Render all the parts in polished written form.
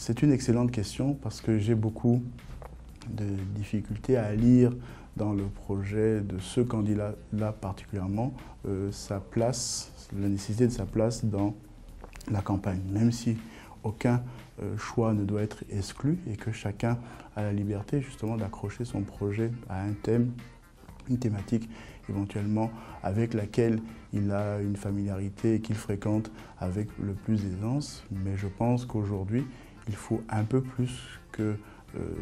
C'est une excellente question parce que j'ai beaucoup de difficultés à lire dans le projet de ce candidat-là particulièrement la nécessité de sa place dans la campagne, même si aucun choix ne doit être exclu et que chacun a la liberté justement d'accrocher son projet à un thème, une thématique éventuellement avec laquelle il a une familiarité et qu'il fréquente avec le plus d'aisance. Mais je pense qu'aujourd'hui, il faut un peu plus que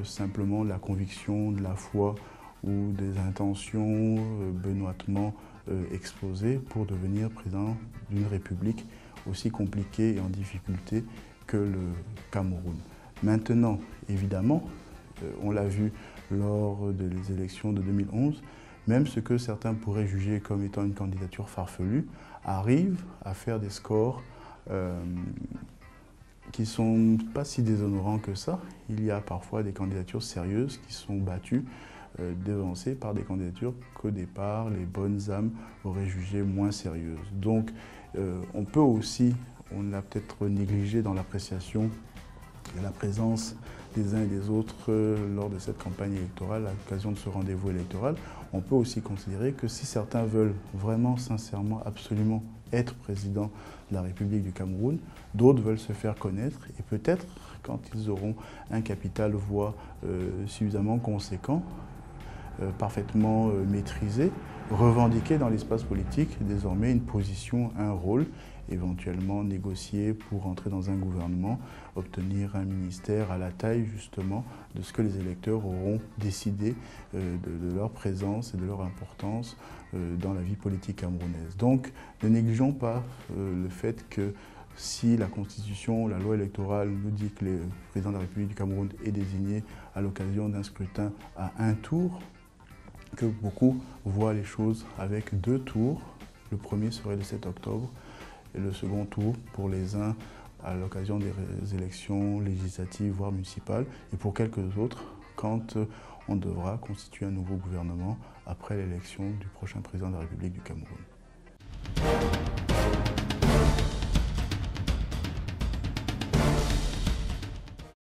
simplement la conviction, de la foi ou des intentions benoîtement exposées pour devenir président d'une république aussi compliquée et en difficulté que le Cameroun. Maintenant, évidemment, on l'a vu lors des élections de 2011, même ce que certains pourraient juger comme étant une candidature farfelue, arrive à faire des scores qui ne sont pas si déshonorants que ça. Il y a parfois des candidatures sérieuses qui sont battues, devancées par des candidatures qu'au départ, les bonnes âmes auraient jugées moins sérieuses. Donc, on peut aussi, on l'a peut-être négligé dans l'appréciation de la présence des uns et des autres lors de cette campagne électorale, à l'occasion de ce rendez-vous électoral, on peut aussi considérer que si certains veulent vraiment, sincèrement, absolument être président de la République du Cameroun, d'autres veulent se faire connaître et peut-être, quand ils auront un capital voix suffisamment conséquent, parfaitement maîtrisé, revendiquer dans l'espace politique désormais une position, un rôle, éventuellement négocier pour entrer dans un gouvernement, obtenir un ministère à la taille justement de ce que les électeurs auront décidé de leur présence et de leur importance dans la vie politique camerounaise. Donc ne négligeons pas le fait que si la Constitution, la loi électorale nous dit que le président de la République du Cameroun est désigné à l'occasion d'un scrutin à un tour, que beaucoup voient les choses avec 2 tours. Le premier serait le 7 octobre et le second tour pour les uns à l'occasion des élections législatives, voire municipales, et pour quelques autres quand on devra constituer un nouveau gouvernement après l'élection du prochain président de la République du Cameroun.